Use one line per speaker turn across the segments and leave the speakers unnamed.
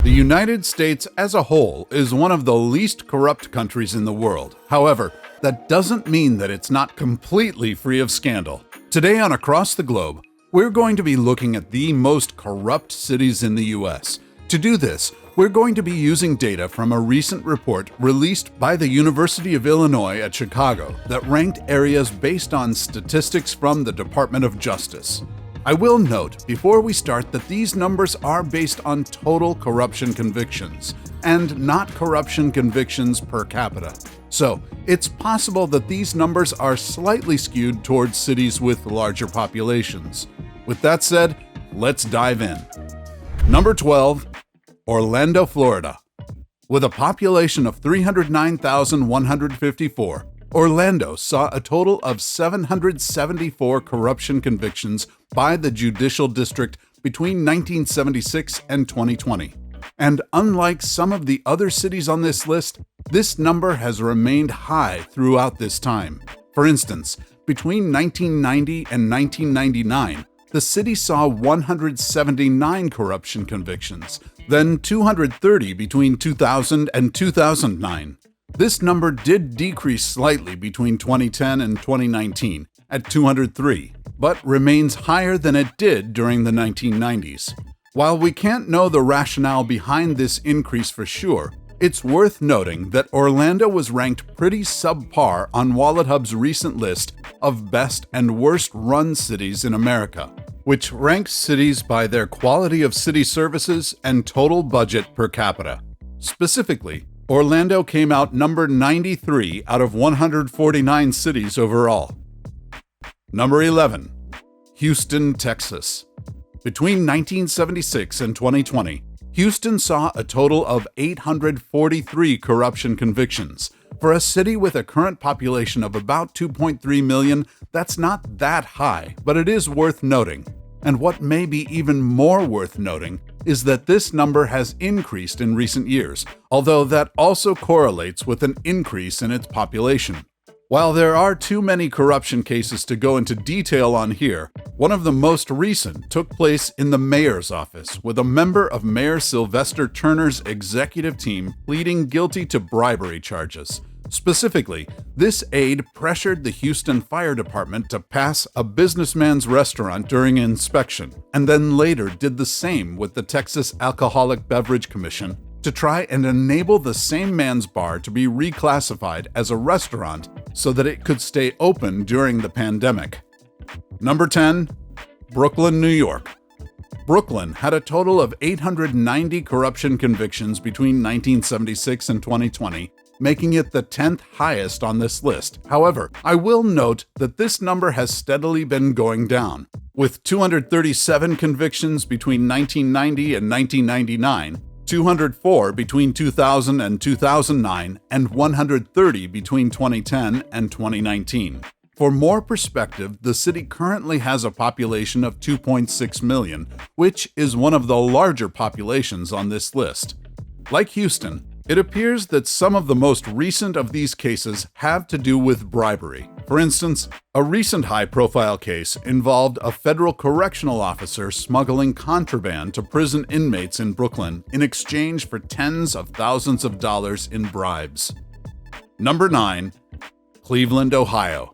The United States as a whole is one of the least corrupt countries in the world. However, that doesn't mean that it's not completely free of scandal. Today on Across the Globe, we're going to be looking at the most corrupt cities in the US. To do this, we're going to be using data from a recent report released by the University of Illinois at Chicago that ranked areas based on statistics from the Department of Justice. I will note before we start that these numbers are based on total corruption convictions and not corruption convictions per capita. So, it's possible that these numbers are slightly skewed towards cities with larger populations. With that said, let's dive in. Number 12, Orlando, Florida. With a population of 309,154, Orlando saw a total of 774 corruption convictions by the judicial district between 1976 and 2020. And unlike some of the other cities on this list, this number has remained high throughout this time. For instance, between 1990 and 1999, the city saw 179 corruption convictions, then 230 between 2000 and 2009. This number did decrease slightly between 2010 and 2019 at 203, but remains higher than it did during the 1990s. While we can't know the rationale behind this increase for sure, it's worth noting that Orlando was ranked pretty subpar on WalletHub's recent list of best and worst run cities in America, which ranks cities by their quality of city services and total budget per capita. Specifically, Orlando came out number 93 out of 149 cities overall. Number 11, Houston, Texas. Between 1976 and 2020, Houston saw a total of 843 corruption convictions. For a city with a current population of about 2.3 million, that's not that high, but it is worth noting. And what may be even more worth noting is that this number has increased in recent years, although that also correlates with an increase in its population. While there are too many corruption cases to go into detail on here, one of the most recent took place in the mayor's office, with a member of Mayor Sylvester Turner's executive team pleading guilty to bribery charges. Specifically, this aide pressured the Houston Fire Department to pass a businessman's restaurant during an inspection, and then later did the same with the Texas Alcoholic Beverage Commission to try and enable the same man's bar to be reclassified as a restaurant so that it could stay open during the pandemic. Number 10, Brooklyn, New York. Brooklyn had a total of 890 corruption convictions between 1976 and 2020, making it the 10th highest on this list. However, I will note that this number has steadily been going down, with 237 convictions between 1990 and 1999, 204 between 2000 and 2009, and 130 between 2010 and 2019. For more perspective, the city currently has a population of 2.6 million, which is one of the larger populations on this list. Like Houston, it appears that some of the most recent of these cases have to do with bribery. For instance, a recent high-profile case involved a federal correctional officer smuggling contraband to prison inmates in Brooklyn in exchange for tens of thousands of dollars in bribes. Number 9, Cleveland, Ohio.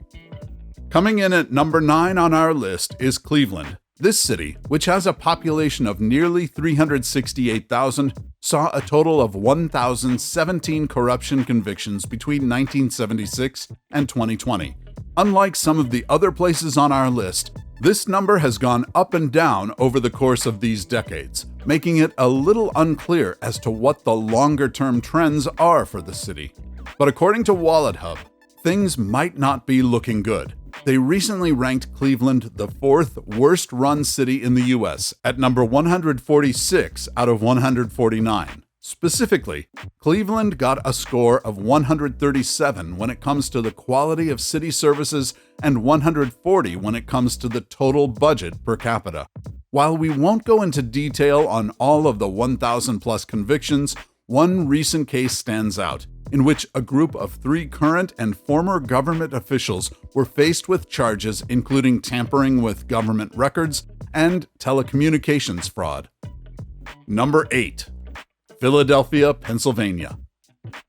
Coming in at number 9 on our list is Cleveland. This city, which has a population of nearly 368,000, saw a total of 1,017 corruption convictions between 1976 and 2020. Unlike some of the other places on our list, this number has gone up and down over the course of these decades, making it a little unclear as to what the longer-term trends are for the city. But according to WalletHub, things might not be looking good. They recently ranked Cleveland the 4th worst-run city in the US at number 146 out of 149. Specifically, Cleveland got a score of 137 when it comes to the quality of city services and 140 when it comes to the total budget per capita. While we won't go into detail on all of the 1,000-plus convictions, one recent case stands out, in which a group of 3 current and former government officials were faced with charges including tampering with government records and telecommunications fraud. Number 8. Philadelphia, Pennsylvania.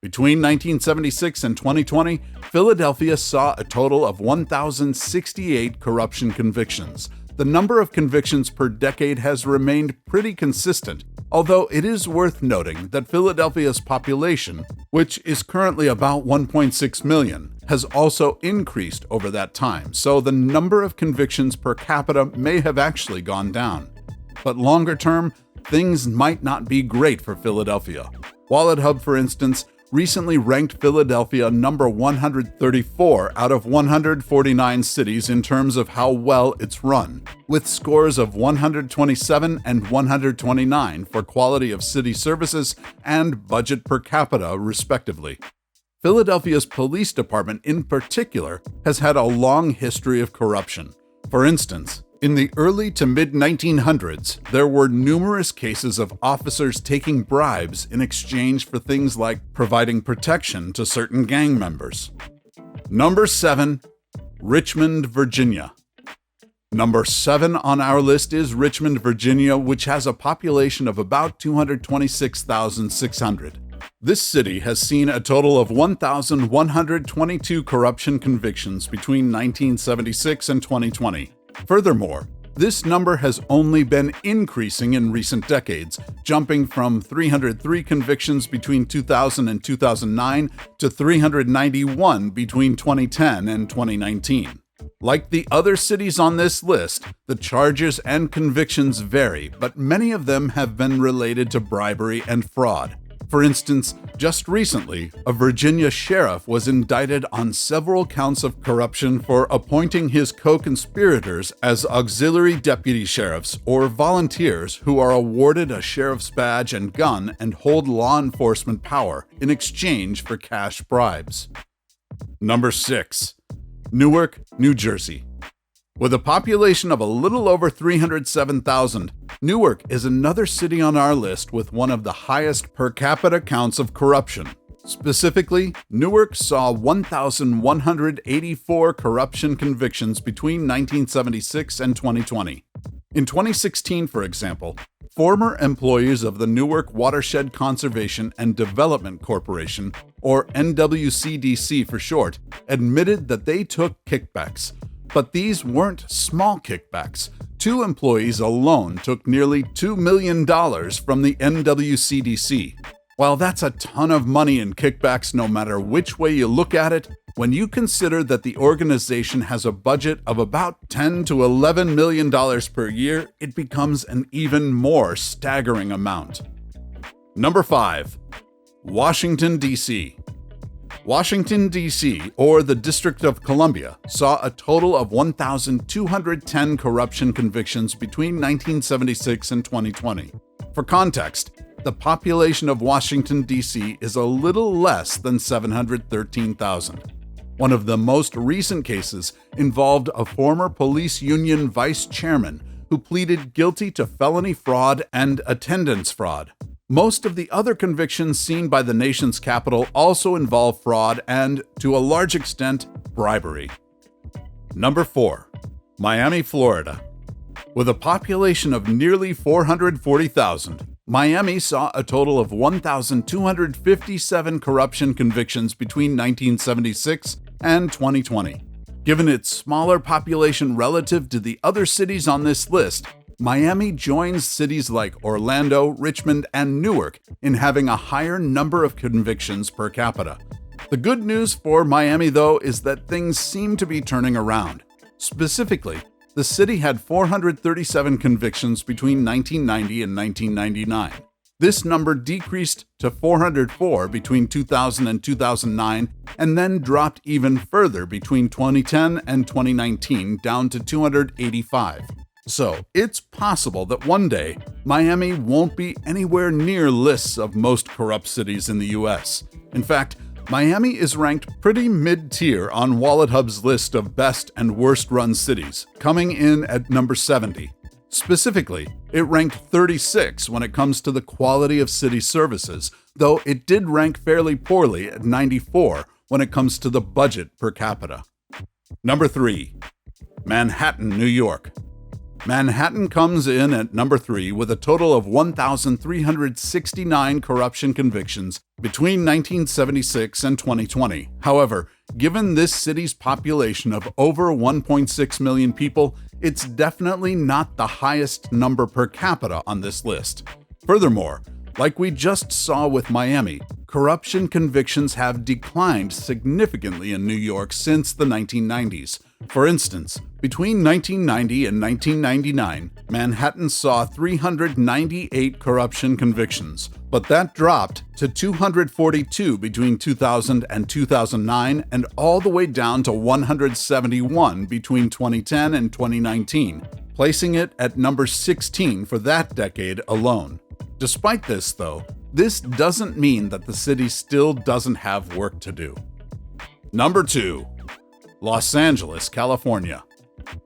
Between 1976 and 2020, Philadelphia saw a total of 1,068 corruption convictions. The number of convictions per decade has remained pretty consistent, although it is worth noting that Philadelphia's population, which is currently about 1.6 million, has also increased over that time, so the number of convictions per capita may have actually gone down. But longer term, things might not be great for Philadelphia. WalletHub, for instance, recently ranked Philadelphia number 134 out of 149 cities in terms of how well it's run, with scores of 127 and 129 for quality of city services and budget per capita, respectively. Philadelphia's police department in particular has had a long history of corruption. For instance, in the early to mid-1900s, there were numerous cases of officers taking bribes in exchange for things like providing protection to certain gang members. Number 7. Richmond, Virginia. Number 7 on our list is Richmond, Virginia, which has a population of about 226,600. This city has seen a total of 1,122 corruption convictions between 1976 and 2020. Furthermore, this number has only been increasing in recent decades, jumping from 303 convictions between 2000 and 2009 to 391 between 2010 and 2019. Like the other cities on this list, the charges and convictions vary, but many of them have been related to bribery and fraud. For instance, just recently, a Virginia sheriff was indicted on several counts of corruption for appointing his co-conspirators as auxiliary deputy sheriffs or volunteers who are awarded a sheriff's badge and gun and hold law enforcement power in exchange for cash bribes. Number 6. Newark, New Jersey. With a population of a little over 307,000, Newark is another city on our list with one of the highest per capita counts of corruption. Specifically, Newark saw 1,184 corruption convictions between 1976 and 2020. In 2016, for example, former employees of the Newark Watershed Conservation and Development Corporation, or NWCDC for short, admitted that they took kickbacks. But these weren't small kickbacks. 2 employees alone took nearly $2 million from the NWCDC. While that's a ton of money in kickbacks no matter which way you look at it, when you consider that the organization has a budget of about $10 to $11 million per year, it becomes an even more staggering amount. Number 5. Washington, D.C. Washington, D.C., or the District of Columbia, saw a total of 1,210 corruption convictions between 1976 and 2020. For context, the population of Washington, D.C. is a little less than 713,000. One of the most recent cases involved a former police union vice chairman who pleaded guilty to felony fraud and attendance fraud. Most of the other convictions seen by the nation's capital also involve fraud and, to a large extent, bribery. Number 4. Miami, Florida. With a population of nearly 440,000, Miami saw a total of 1,257 corruption convictions between 1976 and 2020. Given its smaller population relative to the other cities on this list, Miami joins cities like Orlando, Richmond, and Newark in having a higher number of convictions per capita. The good news for Miami, though, is that things seem to be turning around. Specifically, the city had 437 convictions between 1990 and 1999. This number decreased to 404 between 2000 and 2009, and then dropped even further between 2010 and 2019, down to 285. So, it's possible that one day, Miami won't be anywhere near lists of most corrupt cities in the US. In fact, Miami is ranked pretty mid-tier on WalletHub's list of best and worst-run cities, coming in at number 70. Specifically, it ranked 36 when it comes to the quality of city services, though it did rank fairly poorly at 94 when it comes to the budget per capita. Number 3. Manhattan, New York. Manhattan comes in at number 3 with a total of 1,369 corruption convictions between 1976 and 2020. However, given this city's population of over 1.6 million people, it's definitely not the highest number per capita on this list. Furthermore, like we just saw with Miami, corruption convictions have declined significantly in New York since the 1990s. For instance, between 1990 and 1999, Manhattan saw 398 corruption convictions, but that dropped to 242 between 2000 and 2009 and all the way down to 171 between 2010 and 2019, placing it at number 16 for that decade alone. Despite this, though, this doesn't mean that the city still doesn't have work to do. Number 2. Los Angeles, California.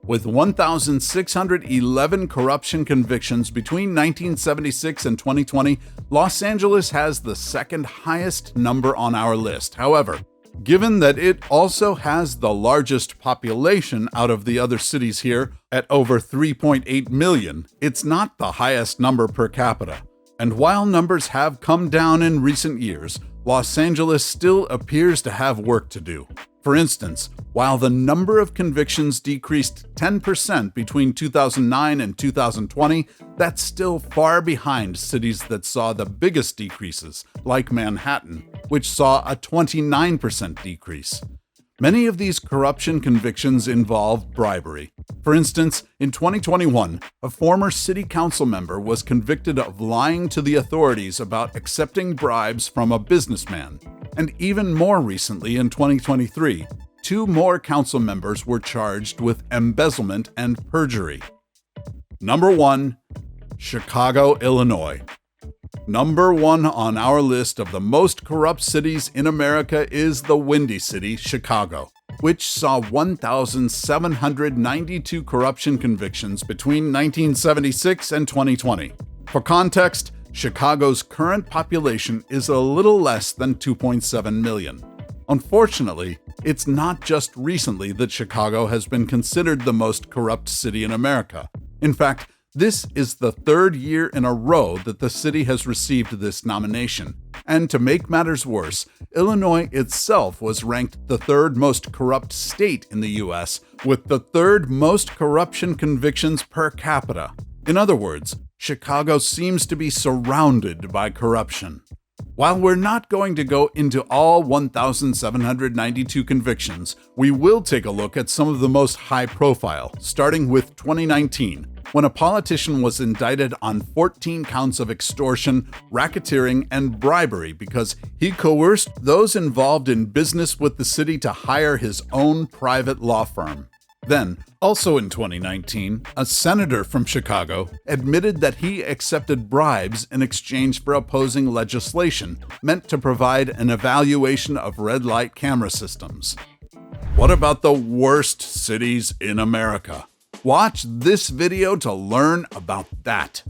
With 1,611 corruption convictions between 1976 and 2020, Los Angeles has the second highest number on our list. However, given that it also has the largest population out of the other cities here at over 3.8 million, it's not the highest number per capita. And while numbers have come down in recent years, Los Angeles still appears to have work to do. For instance, while the number of convictions decreased 10% between 2009 and 2020, that's still far behind cities that saw the biggest decreases, like Manhattan, which saw a 29% decrease. Many of these corruption convictions involve bribery. For instance, in 2021, a former city council member was convicted of lying to the authorities about accepting bribes from a businessman. And even more recently, in 2023, 2 more council members were charged with embezzlement and perjury. Number 1. Chicago, Illinois. Number 1 on our list of the most corrupt cities in America is the Windy City, Chicago, which saw 1,792 corruption convictions between 1976 and 2020. For context, Chicago's current population is a little less than 2.7 million. Unfortunately, it's not just recently that Chicago has been considered the most corrupt city in America. In fact, this is the 3rd year in a row that the city has received this nomination. And to make matters worse, Illinois itself was ranked the 3rd most corrupt state in the U.S., with the 3rd most corruption convictions per capita. In other words, Chicago seems to be surrounded by corruption. While we're not going to go into all 1,792 convictions, we will take a look at some of the most high-profile, starting with 2019, when a politician was indicted on 14 counts of extortion, racketeering, and bribery because he coerced those involved in business with the city to hire his own private law firm. Then, also in 2019, a senator from Chicago admitted that he accepted bribes in exchange for opposing legislation meant to provide an evaluation of red light camera systems. What about the worst cities in America? Watch this video to learn about that.